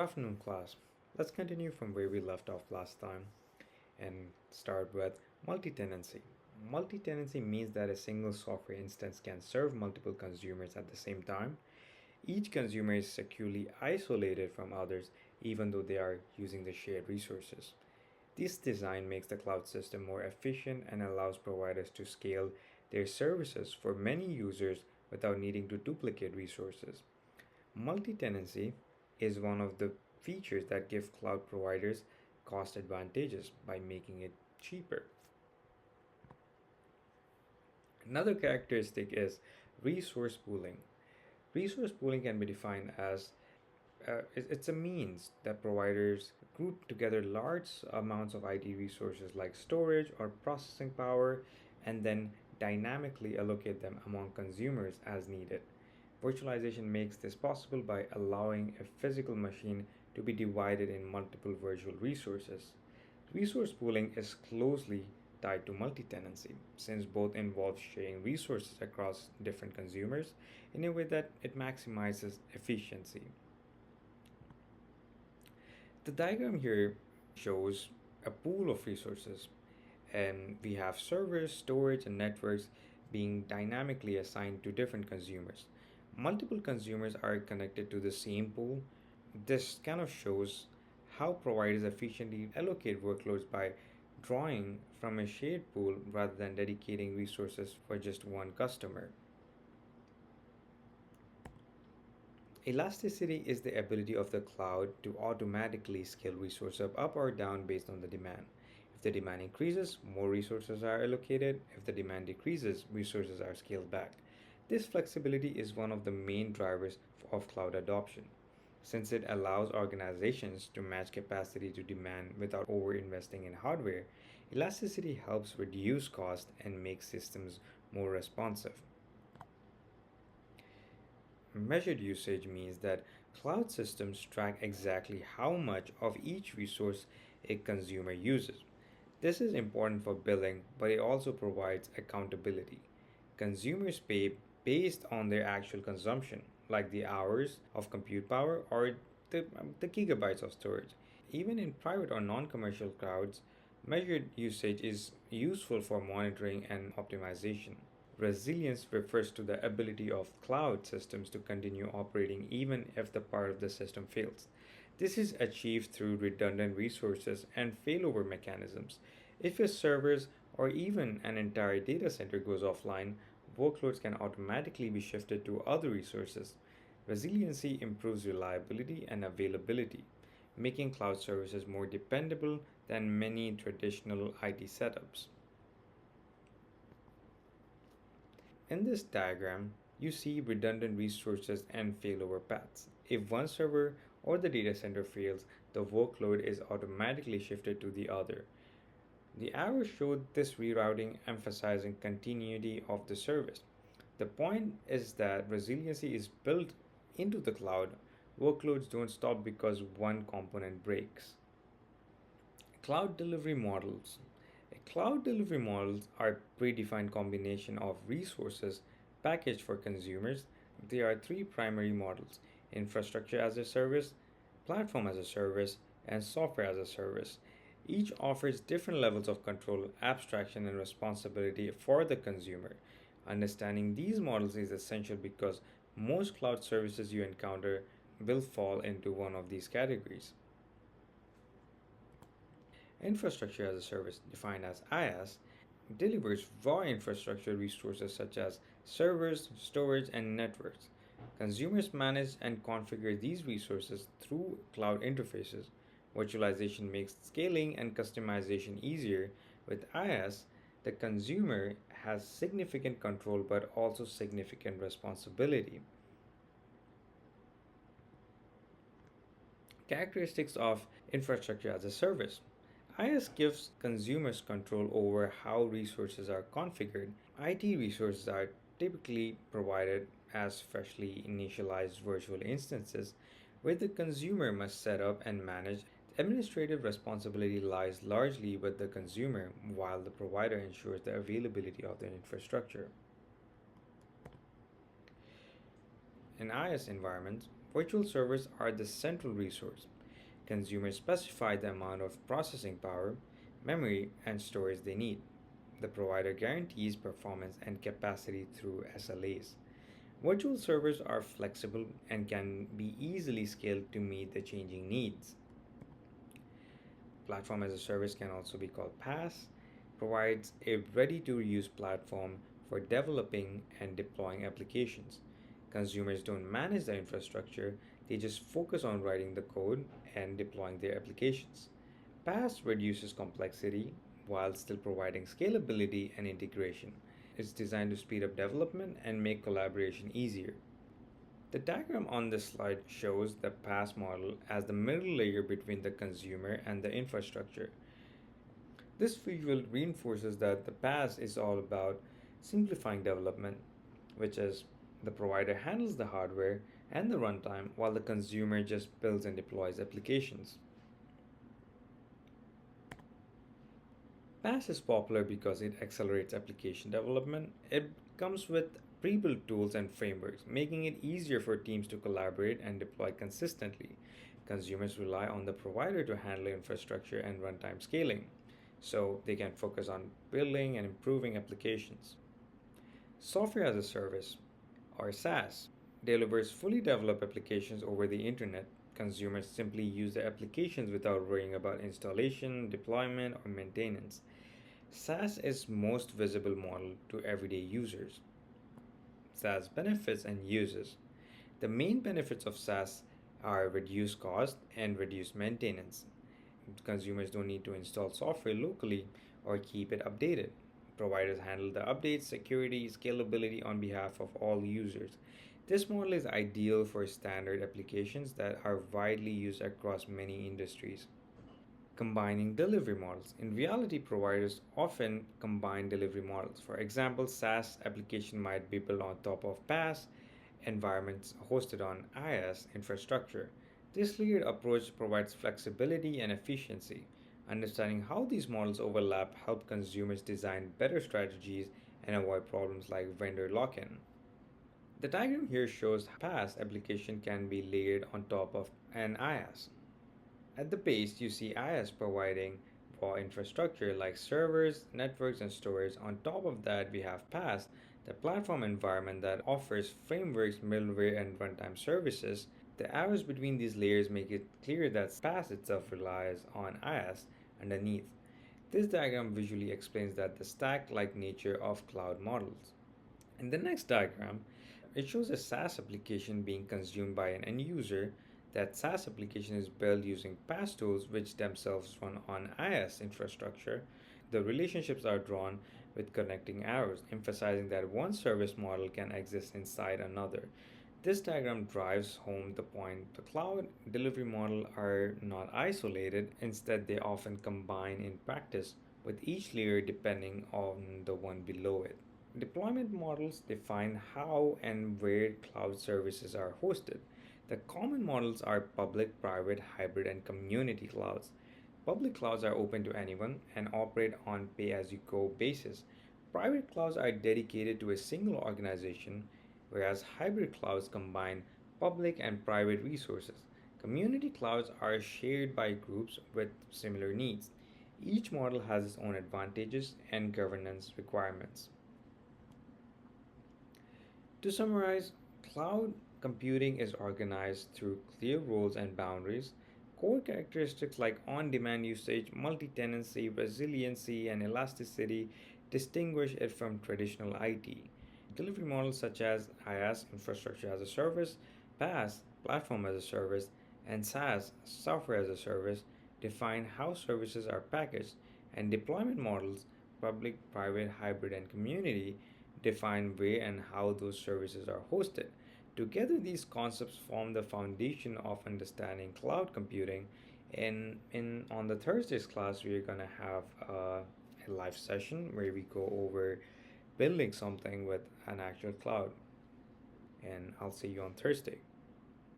Afternoon class. Let's continue from where we left off last time and start with multi-tenancy. Multi-tenancy means that a single software instance can serve multiple consumers at the same time. Each consumer is securely isolated from others even though they are using the shared resources. This design makes the cloud system more efficient and allows providers to scale their services for many users without needing to duplicate resources. Multi-tenancy is one of the features that give cloud providers cost advantages by making it cheaper. Another characteristic is resource pooling. Resource pooling can be defined as it's a means that providers group together large amounts of IT resources like storage or processing power and then dynamically allocate them among consumers as needed. Virtualization makes this possible by allowing a physical machine to be divided in multiple virtual resources. Resource pooling is closely tied to multi tenancy, since both involve sharing resources across different consumers in a way that it maximizes efficiency. The diagram here shows a pool of resources, and we have servers, storage, and networks being dynamically assigned to different consumers. Multiple consumers are connected to the same pool. This kind of shows how providers efficiently allocate workloads by drawing from a shared pool rather than dedicating resources for just one customer. Elasticity is the ability of the cloud to automatically scale resources up or down based on the demand. If the demand increases, more resources are allocated. If the demand decreases, resources are scaled back. This flexibility is one of the main drivers of cloud adoption, since it allows organizations to match capacity to demand without over-investing in hardware. Elasticity helps reduce cost and make systems more responsive. Measured usage means that cloud systems track exactly how much of each resource a consumer uses. This is important for billing, but it also provides accountability. Consumers pay based on their actual consumption, like the hours of compute power or the gigabytes of storage. Even in private or non commercial clouds, measured usage is useful for monitoring and optimization. Resilience refers to the ability of cloud systems to continue operating even if the part of the system fails. This is achieved through redundant resources and failover mechanisms. If your servers or even an entire data center goes offline, workloads can automatically be shifted to other resources. Resiliency improves reliability and availability, making cloud services more dependable than many traditional IT setups. In this diagram, you see redundant resources and failover paths. If one server or the data center fails, the workload is automatically shifted to the other. The arrows showed this rerouting emphasizing continuity of the service. The point is that resiliency is built into the cloud. Workloads don't stop because one component breaks. Cloud delivery models. Cloud delivery models are predefined combination of resources packaged for consumers. There are three primary models: infrastructure as a service, platform as a service, and software as a service. Each offers different levels of control, abstraction, and responsibility for the consumer. Understanding these models is essential because most cloud services you encounter will fall into one of these categories. Infrastructure as a service, defined as IaaS, delivers raw infrastructure resources such as servers, storage, and networks. Consumers manage and configure these resources through cloud interfaces. Virtualization makes scaling and customization easier. With IaaS, the consumer has significant control but also significant responsibility. Characteristics of infrastructure as a service. IaaS gives consumers control over how resources are configured. IT resources are typically provided as freshly initialized virtual instances where the consumer must set up and manage. Administrative responsibility lies largely with the consumer while the provider ensures the availability of the infrastructure. In IaaS environments, Virtual servers are the central resource. Consumers specify the amount of processing power, memory, and storage they need. The provider guarantees performance and capacity through SLAs. Virtual servers are flexible and can be easily scaled to meet the changing needs. Platform as a service can also be called Paas, provides a ready to use platform for developing and deploying applications. Consumers don't manage the infrastructure, they just focus on writing the code and deploying their applications. Paas reduces complexity while still providing scalability and integration. It's designed to speed up development and make collaboration easier. The diagram on this slide shows the Paas model as the middle layer between the consumer and the infrastructure. This visual reinforces that the Paas is all about simplifying development, which is the provider handles the hardware and the runtime while the consumer just builds and deploys applications. Paas is popular because it accelerates application development. It comes with pre built tools and frameworks, making it easier for teams to collaborate and deploy consistently. Consumers rely on the provider to handle infrastructure and runtime scaling, so they can focus on building and improving applications. Software as a Service, or SaaS, delivers fully developed applications over the internet. Consumers simply use the applications without worrying about installation, deployment, or maintenance. SaaS is most visible model to everyday users. SaaS benefits and uses. The main benefits of SaaS are reduced cost and reduced maintenance. Consumers don't need to install software locally or keep it updated. Providers handle the updates, security, scalability on behalf of all users. This model is ideal for standard applications that are widely used across many industries. Combining delivery models. In reality, providers often combine delivery models. For example, SaaS application might be built on top of Paas environments hosted on Iaas infrastructure. This layered approach provides flexibility and efficiency. Understanding how these models overlap help consumers design better strategies and avoid problems like vendor lock-in. The diagram here shows how Paas application can be layered on top of an IaaS. At the base, you see IaaS providing raw infrastructure like servers, networks, and storage. On top of that, we have Paas, the platform environment that offers frameworks, middleware, and runtime services. The arrows between these layers make it clear that Paas itself relies on IaaS underneath. This diagram visually explains that the stack-like nature of cloud models. In the next diagram, it shows a SaaS application being consumed by an end user. That SaaS application is built using PaaS tools, which themselves run on IaaS infrastructure. The relationships are drawn with connecting arrows, emphasizing that one service model can exist inside another. This diagram drives home the point the cloud delivery model are not isolated, instead, they often combine in practice, with each layer depending on the one below it. Deployment models define how and where cloud services are hosted. The common models are public, private, hybrid, and community clouds. Public clouds are open to anyone and operate on pay as you go basis. Private clouds are dedicated to a single organization, whereas hybrid clouds combine public and private resources. Community clouds are shared by groups with similar needs. Each model has its own advantages and governance requirements. To summarize, cloud computing is organized through clear roles and boundaries. Core characteristics like on demand usage, multi tenancy, resiliency, and elasticity distinguish it from traditional IT. Delivery models such as IaaS, infrastructure as a service, PaaS, platform as a service, and SaaS, software as a service, define how services are packaged, and deployment models, public, private, hybrid, and community, define where and how those services are hosted. Together, these concepts form the foundation of understanding cloud computing. In on the Thursday's class, we're gonna have a live session where we go over building something with an actual cloud. And I'll see you on Thursday.